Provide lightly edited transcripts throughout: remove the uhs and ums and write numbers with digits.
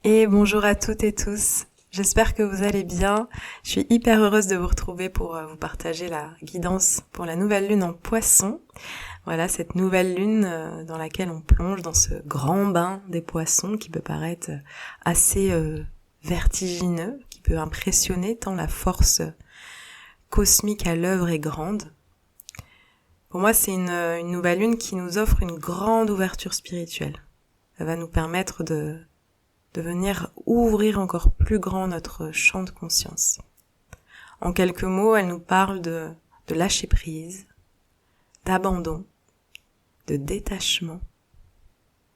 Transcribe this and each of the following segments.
Et bonjour à toutes et tous. J'espère que vous allez bien. Je suis hyper heureuse de vous retrouver pour vous partager la guidance pour la nouvelle lune en Poissons. Voilà, cette nouvelle lune dans laquelle on plonge dans ce grand bain des Poissons qui peut paraître assez vertigineux, qui peut impressionner tant la force cosmique à l'œuvre est grande. Pour moi, c'est une nouvelle lune qui nous offre une grande ouverture spirituelle. Ça va nous permettre de venir ouvrir encore plus grand notre champ de conscience. En quelques mots, elle nous parle de lâcher prise, d'abandon, de détachement,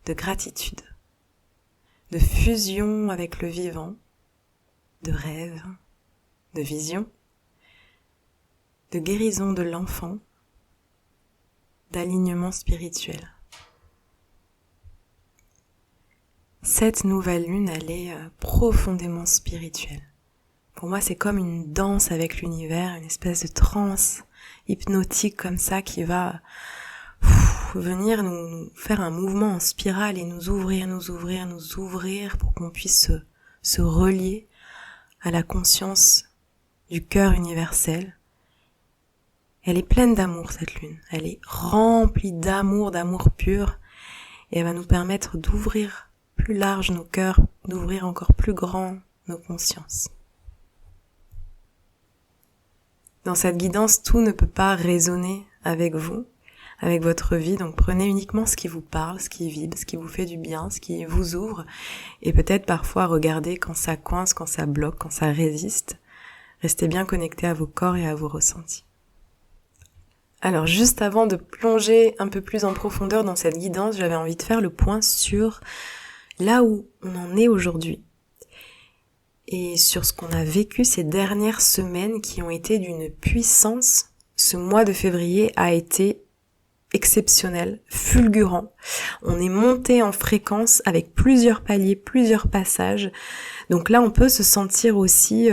de gratitude, de fusion avec le vivant, de rêve, de vision, de guérison de l'enfant, d'alignement spirituel. Cette nouvelle lune, elle est profondément spirituelle. Pour moi, c'est comme une danse avec l'univers, une espèce de transe hypnotique comme ça qui va venir nous faire un mouvement en spirale et nous ouvrir pour qu'on puisse se relier à la conscience du cœur universel. Elle est pleine d'amour, cette lune. Elle est remplie d'amour pur, et elle va nous permettre d'ouvrir plus large nos cœurs, d'ouvrir encore plus grand nos consciences. Dans cette guidance, tout ne peut pas résonner avec vous, avec votre vie, donc prenez uniquement ce qui vous parle, ce qui vibre, ce qui vous fait du bien, ce qui vous ouvre, et peut-être parfois regardez quand ça coince, quand ça bloque, quand ça résiste. Restez bien connectés à vos corps et à vos ressentis. Alors juste avant de plonger un peu plus en profondeur dans cette guidance, j'avais envie de faire le point sur là où on en est aujourd'hui et sur ce qu'on a vécu ces dernières semaines qui ont été d'une puissance. Ce mois de février a été exceptionnel, fulgurant. On est monté en fréquence avec plusieurs paliers, plusieurs passages. Donc là, on peut se sentir aussi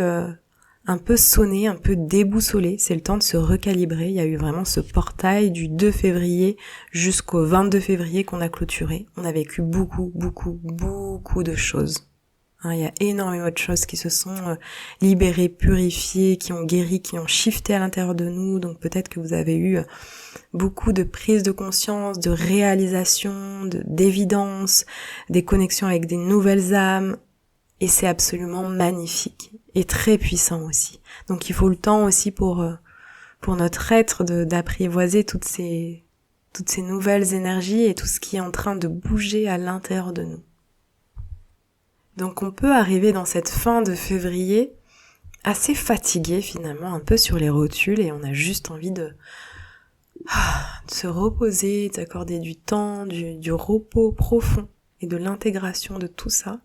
un peu sonné, un peu déboussolé. C'est le temps de se recalibrer. Il y a eu vraiment ce portail du 2 février jusqu'au 22 février qu'on a clôturé. On a vécu beaucoup de choses. Il y a énormément de choses qui se sont libérées, purifiées, qui ont guéri, qui ont shifté à l'intérieur de nous. Donc peut-être que vous avez eu beaucoup de prise de conscience, de réalisation, d'évidence, des connexions avec des nouvelles âmes. Et c'est absolument magnifique et très puissant aussi. Donc il faut le temps aussi pour notre être d'apprivoiser toutes ces nouvelles énergies et tout ce qui est en train de bouger à l'intérieur de nous. Donc on peut arriver dans cette fin de février assez fatigué finalement, un peu sur les rotules, et on a juste envie de se reposer, d'accorder du temps, du repos profond et de l'intégration de tout ça.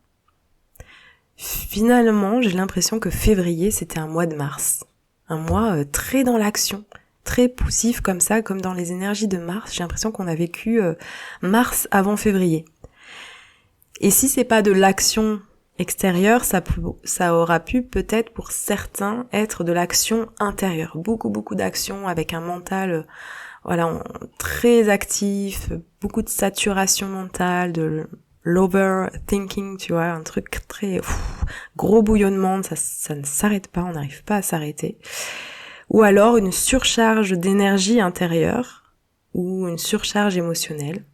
Finalement, j'ai l'impression que février, c'était un mois de mars. Un mois très dans l'action, très poussif comme ça, comme dans les énergies de Mars. J'ai l'impression qu'on a vécu mars avant février. Et si c'est pas de l'action extérieure, ça aura pu peut-être pour certains être de l'action intérieure. Beaucoup d'action avec un mental très actif, beaucoup de saturation mentale, de l'overthinking, tu vois, un truc très gros bouillonnement, ça ne s'arrête pas, on n'arrive pas à s'arrêter. Ou alors une surcharge d'énergie intérieure ou une surcharge émotionnelle.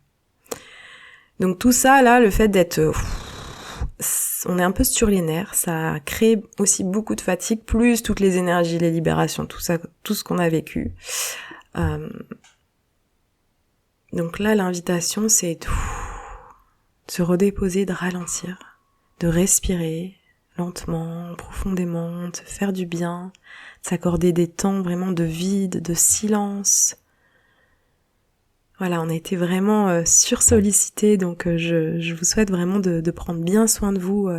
Donc tout ça là, le fait d'être on est un peu sur les nerfs, ça crée aussi beaucoup de fatigue, plus toutes les énergies, les libérations, tout ça, tout ce qu'on a vécu. Donc là, l'invitation, c'est de se redéposer, de ralentir, de respirer lentement, profondément, de se faire du bien, de s'accorder des temps vraiment de vide, de silence. Voilà, on a été vraiment sursollicités, donc je vous souhaite vraiment de prendre bien soin de vous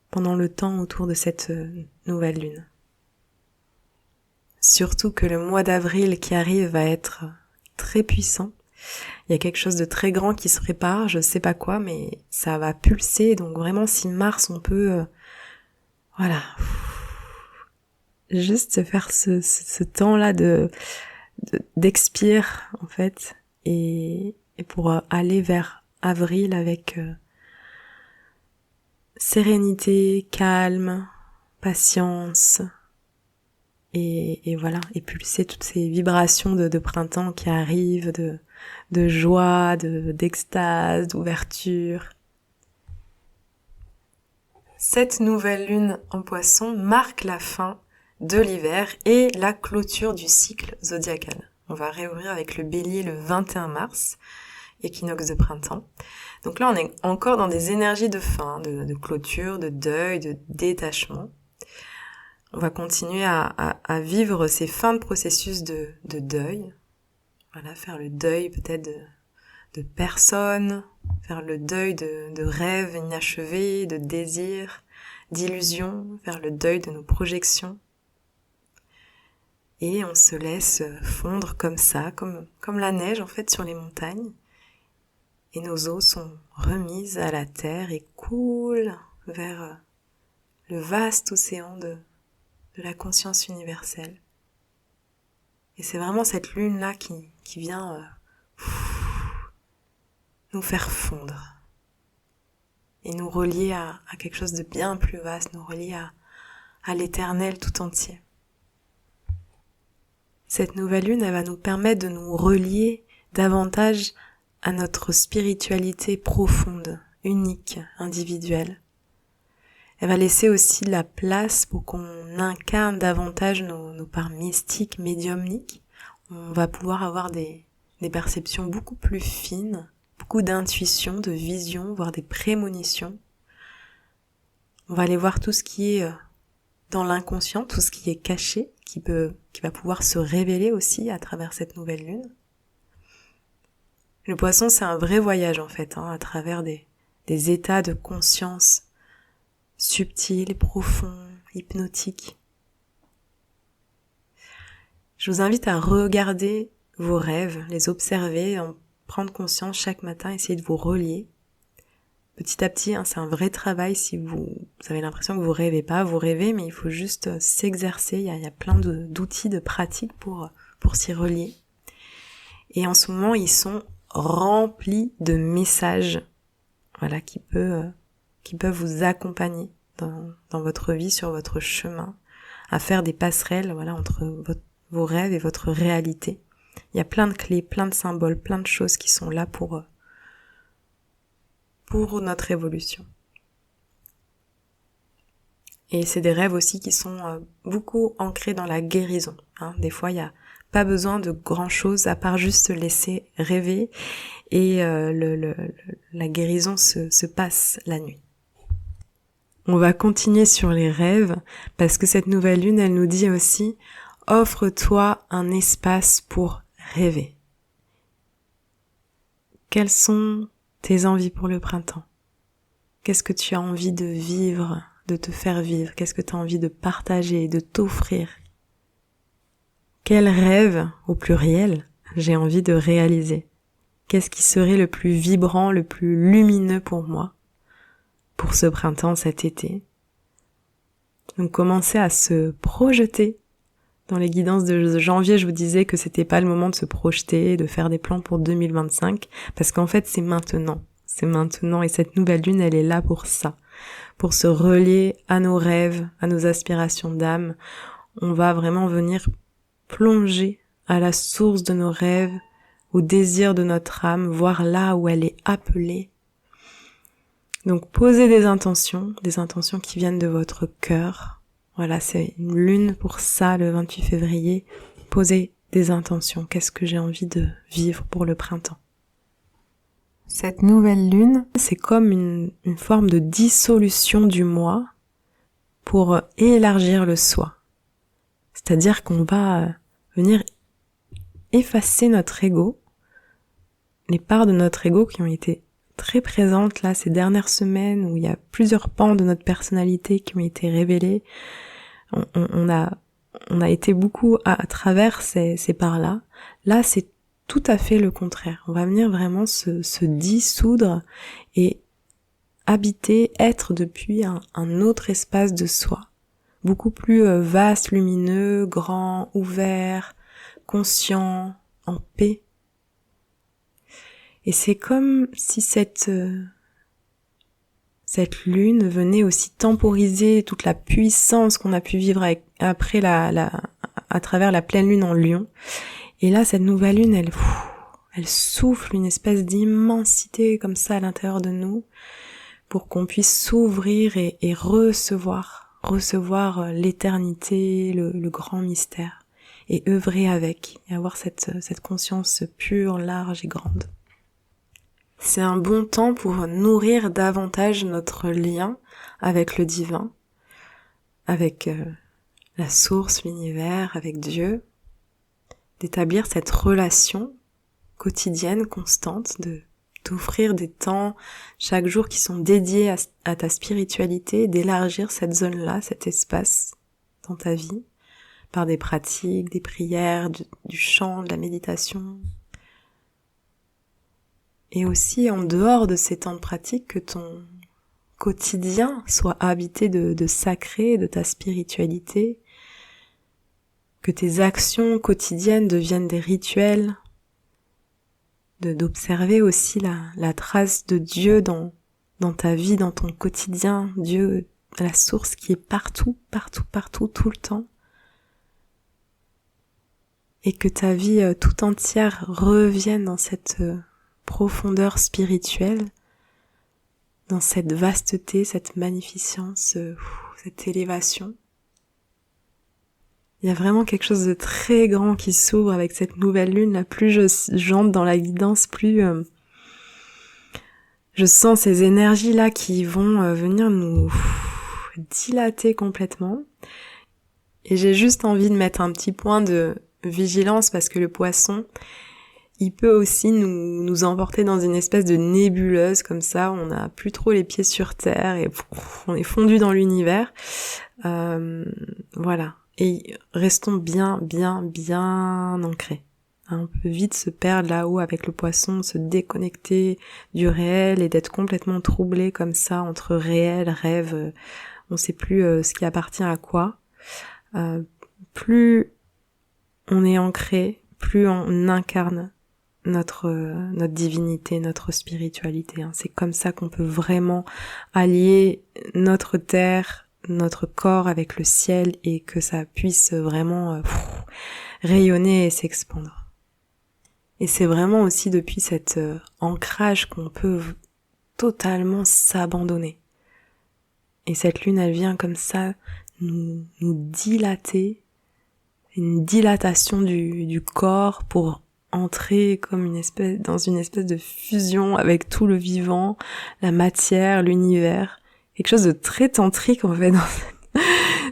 pendant le temps autour de cette nouvelle lune. Surtout que le mois d'avril qui arrive va être très puissant. Il y a quelque chose de très grand qui se prépare, je sais pas quoi, mais ça va pulser. Donc vraiment, si mars, on peut, juste se faire ce temps-là d'expire en fait, et pour aller vers avril avec sérénité, calme, patience, et voilà, et pulser toutes ces vibrations de printemps qui arrivent, de joie, d'extase, d'ouverture. Cette nouvelle lune en Poisson marque la fin de l'hiver et la clôture du cycle zodiacal. On va réouvrir avec le Bélier le 21 mars, équinoxe de printemps. Donc là, on est encore dans des énergies de fin, de clôture, de deuil, de détachement. On va continuer à vivre ces fins de processus de deuil. Voilà, faire le deuil peut-être de personnes, faire le deuil de rêves inachevés, de désirs, d'illusions, faire le deuil de nos projections. Et on se laisse fondre comme ça, comme la neige en fait sur les montagnes. Et nos eaux sont remises à la terre et coulent vers le vaste océan de la conscience universelle. Et c'est vraiment cette lune-là qui vient nous faire fondre et nous relier à quelque chose de bien plus vaste, nous relier à l'éternel tout entier. Cette nouvelle lune, elle va nous permettre de nous relier davantage à notre spiritualité profonde, unique, individuelle. Elle va laisser aussi de la place pour qu'on incarne davantage nos parts mystiques, médiumniques. On va pouvoir avoir des perceptions beaucoup plus fines, beaucoup d'intuition, de vision, voire des prémonitions. On va aller voir tout ce qui est dans l'inconscient, tout ce qui est caché, qui va pouvoir se révéler aussi à travers cette nouvelle lune. Le Poisson, c'est un vrai voyage en fait, à travers des états de conscience subtils, profonds, hypnotiques. Je vous invite à regarder vos rêves, les observer, en prendre conscience chaque matin, essayer de vous relier. Petit à petit, c'est un vrai travail. Si vous avez l'impression que vous rêvez pas, vous rêvez, mais il faut juste s'exercer. Il y a plein d'outils, de pratiques pour s'y relier. Et en ce moment, ils sont remplis de messages, voilà, qui peuvent vous accompagner dans votre vie, sur votre chemin, à faire des passerelles, voilà, entre vos rêves et votre réalité. Il y a plein de clés, plein de symboles, plein de choses qui sont là pour notre évolution. Et c'est des rêves aussi qui sont beaucoup ancrés dans la guérison. Des fois, il n'y a pas besoin de grand chose à part juste se laisser rêver et la guérison se passe la nuit. On va continuer sur les rêves parce que cette nouvelle lune, elle nous dit aussi « Offre-toi un espace pour rêver ». Quelles sont tes envies pour le printemps? Qu'est-ce que tu as envie de vivre, de te faire vivre? Qu'est-ce que tu as envie de partager, de t'offrir? Quel rêve, au pluriel, j'ai envie de réaliser? Qu'est-ce qui serait le plus vibrant, le plus lumineux pour moi, pour ce printemps, cet été? Donc commencer à se projeter. Dans les guidances de janvier, je vous disais que c'était pas le moment de se projeter, de faire des plans pour 2025, parce qu'en fait c'est maintenant. C'est maintenant, et cette nouvelle lune, elle est là pour ça, pour se relier à nos rêves, à nos aspirations d'âme. On va vraiment venir plonger à la source de nos rêves, au désir de notre âme, voir là où elle est appelée. Donc posez des intentions qui viennent de votre cœur. Voilà, c'est une lune pour ça, le 28 février. Posez des intentions. Qu'est-ce que j'ai envie de vivre pour le printemps? Cette nouvelle lune, c'est comme une forme de dissolution du moi pour élargir le soi. C'est-à-dire qu'on va venir effacer notre ego, les parts de notre ego qui ont été très présentes là ces dernières semaines, où il y a plusieurs pans de notre personnalité qui ont été révélés. On a été beaucoup à travers ces parts-là. Là, c'est tout à fait le contraire. On va venir vraiment se dissoudre et habiter, être depuis un autre espace de soi. Beaucoup plus vaste, lumineux, grand, ouvert, conscient, en paix. Et c'est comme si cette cette lune venait aussi temporiser toute la puissance qu'on a pu vivre après à travers la pleine lune en Lion. Et là, cette nouvelle lune, elle souffle une espèce d'immensité comme ça à l'intérieur de nous pour qu'on puisse s'ouvrir et recevoir l'éternité, le grand mystère et œuvrer avec et avoir cette conscience pure, large et grande. C'est un bon temps pour nourrir davantage notre lien avec le divin, avec la source, l'univers, avec Dieu, d'établir cette relation quotidienne, constante, d'offrir des temps chaque jour qui sont dédiés à ta spiritualité, d'élargir cette zone-là, cet espace dans ta vie, par des pratiques, des prières, du chant, de la méditation. Et aussi en dehors de ces temps de pratique, que ton quotidien soit habité de sacré, de ta spiritualité, que tes actions quotidiennes deviennent des rituels, d'observer aussi la trace de Dieu dans ta vie, dans ton quotidien, Dieu, la source qui est partout, tout le temps. Et que ta vie tout entière revienne dans cette profondeur spirituelle, dans cette vasteté, cette magnificence, cette élévation. Il y a vraiment quelque chose de très grand qui s'ouvre avec cette nouvelle lune. Là, plus j'entre dans la guidance, plus je sens ces énergies-là qui vont venir nous dilater complètement. Et j'ai juste envie de mettre un petit point de vigilance parce que le poisson, il peut aussi nous emporter dans une espèce de nébuleuse comme ça, on n'a plus trop les pieds sur terre et on est fondu dans l'univers. Voilà. Et restons bien ancrés. On peut vite se perdre là-haut avec le poisson, se déconnecter du réel et d'être complètement troublé comme ça entre réel, rêve. On sait plus ce qui appartient à quoi. Plus on est ancré, plus on incarne notre divinité, notre spiritualité. C'est comme ça qu'on peut vraiment allier notre terre, notre corps avec le ciel et que ça puisse vraiment rayonner et s'expandre. Et c'est vraiment aussi depuis cet ancrage qu'on peut totalement s'abandonner. Et cette lune, elle vient comme ça nous dilater, une dilatation du corps pour entrer comme dans une espèce de fusion avec tout le vivant, la matière, l'univers. Quelque chose de très tantrique en fait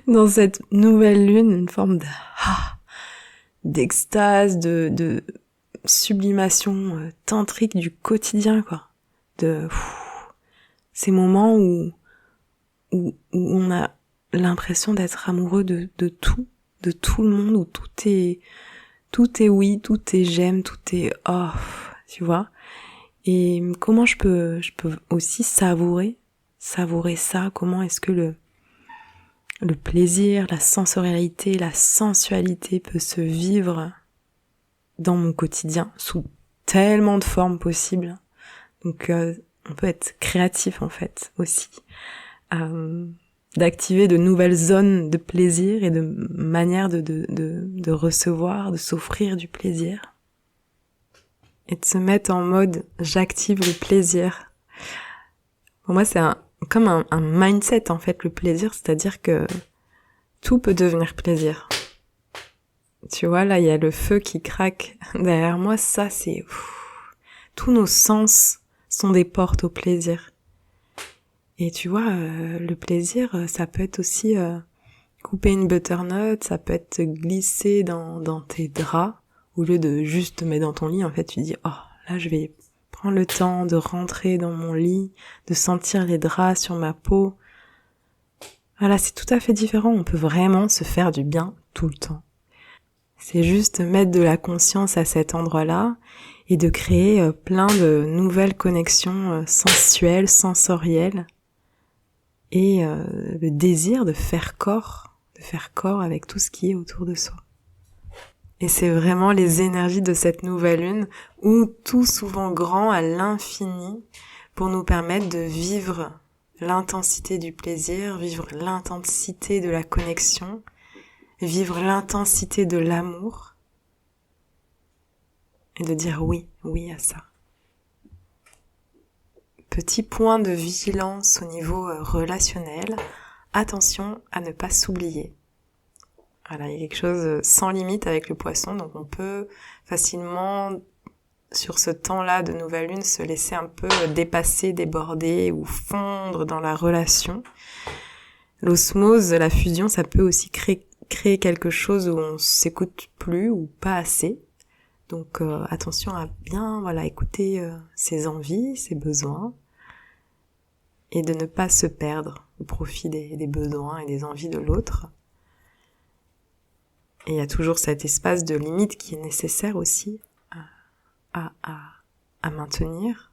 dans cette nouvelle lune, une forme d'extase, de sublimation tantrique du quotidien, quoi. Ces moments où on a l'impression d'être amoureux de tout le monde, où tout est oui, tout est j'aime, tout est tu vois. Et comment je peux aussi savourer ça, comment est-ce que le plaisir, la sensorialité, la sensualité peut se vivre dans mon quotidien sous tellement de formes possibles. Donc on peut être créatif en fait aussi, d'activer de nouvelles zones de plaisir et de manières de recevoir, de s'offrir du plaisir et de se mettre en mode j'active le plaisir. Pour moi c'est comme un mindset en fait, le plaisir, c'est-à-dire que tout peut devenir plaisir. Tu vois, là il y a le feu qui craque derrière moi, ça c'est tous nos sens sont des portes au plaisir. Et tu vois, le plaisir, ça peut être aussi couper une butternut, ça peut être glisser dans tes draps, au lieu de juste te mettre dans ton lit, en fait tu dis là je vais prendre le temps de rentrer dans mon lit, de sentir les draps sur ma peau. Voilà, c'est tout à fait différent, on peut vraiment se faire du bien tout le temps. C'est juste mettre de la conscience à cet endroit-là et de créer plein de nouvelles connexions sensuelles, sensorielles et le désir de faire corps avec tout ce qui est autour de soi. Et c'est vraiment les énergies de cette nouvelle lune où tout s'ouvre grand à l'infini pour nous permettre de vivre l'intensité du plaisir, vivre l'intensité de la connexion, vivre l'intensité de l'amour et de dire oui, oui à ça. Petit point de vigilance au niveau relationnel, attention à ne pas s'oublier. Voilà, il y a quelque chose sans limite avec le poisson, donc on peut facilement, sur ce temps-là de nouvelle lune, se laisser un peu dépasser, déborder ou fondre dans la relation. L'osmose, la fusion, ça peut aussi créer quelque chose où on s'écoute plus ou pas assez. Donc attention à bien écouter ses envies, ses besoins, et de ne pas se perdre au profit des besoins et des envies de l'autre. Et il y a toujours cet espace de limite qui est nécessaire aussi à maintenir.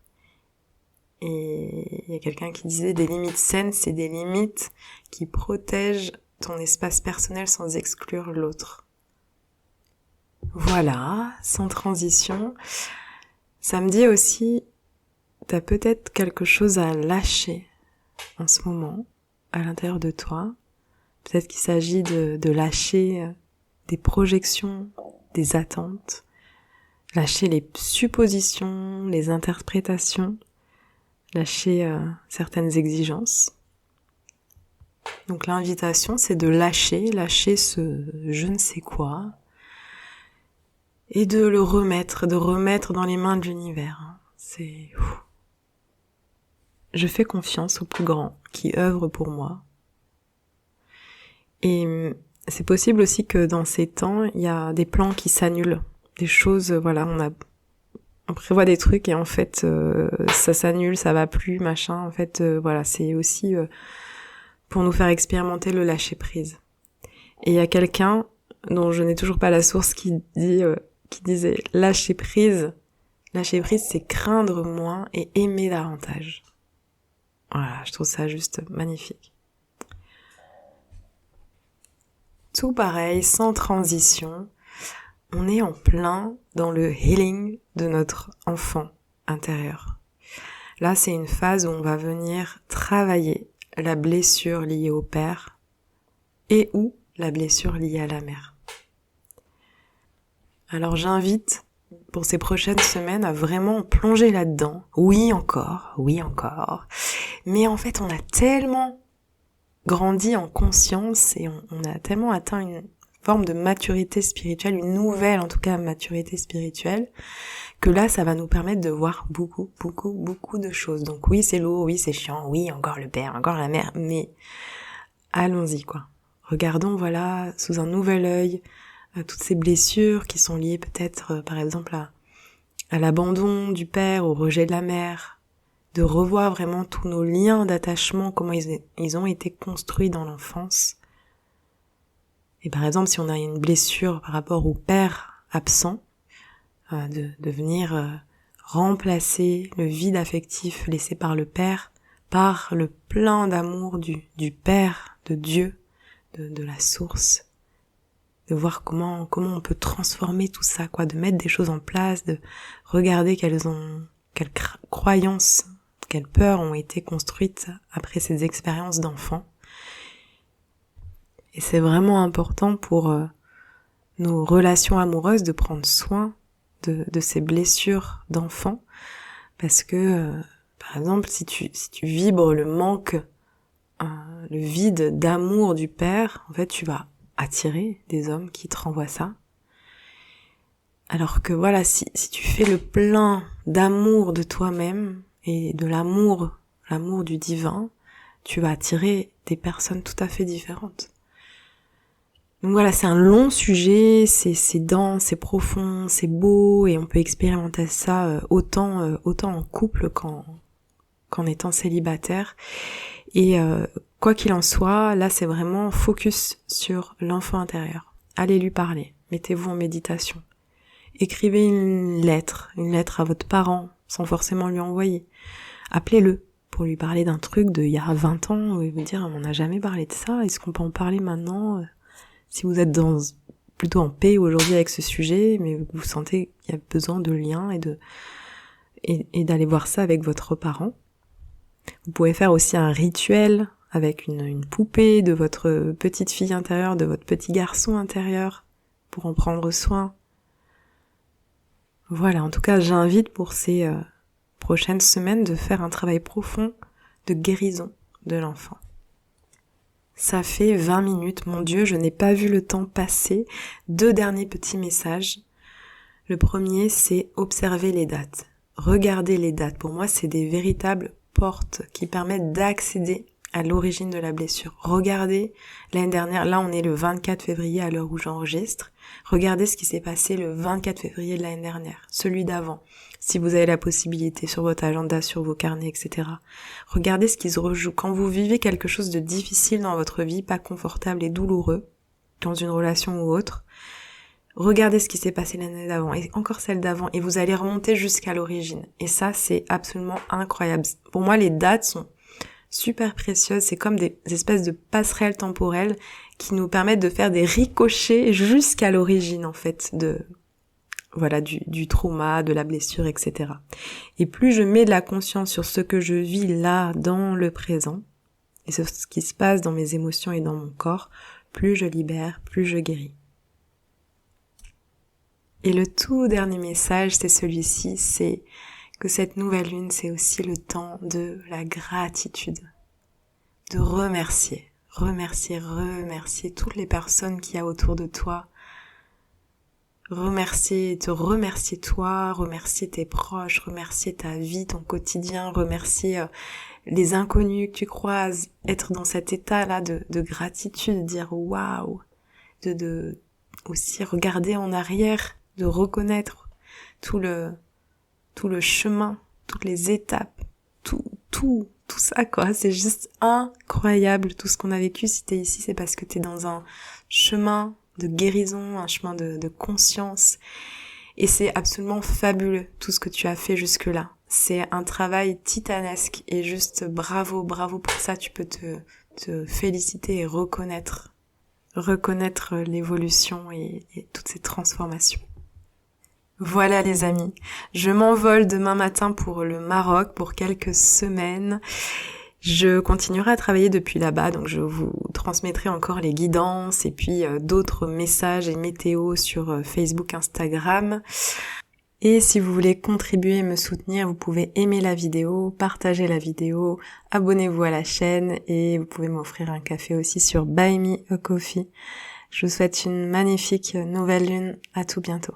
Et il y a quelqu'un qui disait des limites saines, c'est des limites qui protègent ton espace personnel sans exclure l'autre. Voilà, sans transition. Ça me dit aussi, t'as peut-être quelque chose à lâcher en ce moment, à l'intérieur de toi. Peut-être qu'il s'agit de lâcher des projections, des attentes, lâcher les suppositions, les interprétations, lâcher certaines exigences. Donc l'invitation, c'est de lâcher ce je ne sais quoi, et de le remettre dans les mains de l'univers. Je fais confiance au plus grand qui œuvre pour moi. Et c'est possible aussi que dans ces temps, il y a des plans qui s'annulent, des choses, on prévoit des trucs et en fait ça s'annule, ça va plus, machin. En fait, c'est aussi pour nous faire expérimenter le lâcher prise. Et il y a quelqu'un dont je n'ai toujours pas la source qui disait lâcher prise, c'est craindre moins et aimer davantage. Voilà, je trouve ça juste magnifique. Tout pareil, sans transition, on est en plein dans le healing de notre enfant intérieur. Là, c'est une phase où on va venir travailler la blessure liée au père et ou la blessure liée à la mère. Alors j'invite pour ces prochaines semaines à vraiment plonger là-dedans. Oui encore. Mais en fait, on a tellement grandi en conscience et on a tellement atteint une forme de maturité spirituelle, une nouvelle en tout cas maturité spirituelle, que là ça va nous permettre de voir beaucoup de choses. Donc oui c'est lourd, oui c'est chiant, oui encore le père, encore la mère, mais allons-y quoi. Regardons sous un nouvel œil toutes ces blessures qui sont liées peut-être par exemple à l'abandon du père, au rejet de la mère, de revoir vraiment tous nos liens d'attachement, comment ils ont été construits dans l'enfance. Et par exemple, si on a une blessure par rapport au père absent, de venir remplacer le vide affectif laissé par le père par le plein d'amour du Père, de Dieu, de la source, de voir comment on peut transformer tout ça, de mettre des choses en place, de regarder quelles croyances, quelles peurs ont été construites après ces expériences d'enfants. Et c'est vraiment important pour nos relations amoureuses de prendre soin de ces blessures d'enfants, parce que par exemple si tu vibres le manque, le vide d'amour du père, en fait tu vas attirer des hommes qui te renvoient ça. Alors que si tu fais le plein d'amour de toi-même et de l'amour du divin, tu vas attirer des personnes tout à fait différentes. Donc c'est un long sujet, c'est dense, c'est profond, c'est beau, et on peut expérimenter ça autant en couple qu'en étant célibataire. Et quoi qu'il en soit, là c'est vraiment focus sur l'enfant intérieur. Allez lui parler, mettez-vous en méditation. Écrivez une lettre à votre parent, sans forcément lui envoyer. Appelez-le pour lui parler d'un truc d'il y a 20 ans, et vous dire on n'a jamais parlé de ça, est-ce qu'on peut en parler maintenant ? Si vous êtes plutôt en paix aujourd'hui avec ce sujet, mais vous sentez qu'il y a besoin de lien et d'aller voir ça avec votre parent. Vous pouvez faire aussi un rituel avec une poupée de votre petite fille intérieure, de votre petit garçon intérieur, pour en prendre soin. Voilà, en tout cas, j'invite pour ces prochaines semaines de faire un travail profond de guérison de l'enfant. Ça fait 20 minutes, mon Dieu, je n'ai pas vu le temps passer. 2 derniers petits messages. Le premier, c'est observer les dates. Regardez les dates. Pour moi, c'est des véritables portes qui permettent d'accéder à l'origine de la blessure. Regardez l'année dernière, là on est le 24 février à l'heure où j'enregistre. Regardez ce qui s'est passé le 24 février de l'année dernière, celui d'avant. Si vous avez la possibilité sur votre agenda, sur vos carnets, etc. Regardez ce qui se rejoue. Quand vous vivez quelque chose de difficile dans votre vie, pas confortable et douloureux, dans une relation ou autre, regardez ce qui s'est passé l'année d'avant et encore celle d'avant et vous allez remonter jusqu'à l'origine. Et ça, c'est absolument incroyable. Pour moi, les dates sont super précieuses. C'est comme des espèces de passerelles temporelles qui nous permettent de faire des ricochets jusqu'à l'origine, en fait, du trauma, de la blessure, etc. Et plus je mets de la conscience sur ce que je vis là, dans le présent, et sur ce qui se passe dans mes émotions et dans mon corps, plus je libère, plus je guéris. Et le tout dernier message, c'est celui-ci, c'est que cette nouvelle lune, c'est aussi le temps de la gratitude, de remercier toutes les personnes qu'il y a autour de toi, te remercier toi, remercier tes proches, remercier ta vie, ton quotidien, remercier les inconnus que tu croises, être dans cet état-là de gratitude, dire waouh, de aussi regarder en arrière, de reconnaître tout le chemin, toutes les étapes, tout ça quoi, c'est juste incroyable tout ce qu'on a vécu. Si t'es ici, c'est parce que t'es dans un chemin de guérison, un chemin de conscience, et c'est absolument fabuleux tout ce que tu as fait jusque-là. C'est un travail titanesque et juste bravo pour ça. Tu peux te féliciter et reconnaître l'évolution et toutes ces transformations. Voilà les amis, je m'envole demain matin pour le Maroc pour quelques semaines. Je continuerai à travailler depuis là-bas, donc je vous transmettrai encore les guidances et puis d'autres messages et météos sur Facebook, Instagram. Et si vous voulez contribuer et me soutenir, vous pouvez aimer la vidéo, partager la vidéo, abonnez-vous à la chaîne et vous pouvez m'offrir un café aussi sur Buy Me a Coffee. Je vous souhaite une magnifique nouvelle lune, à tout bientôt.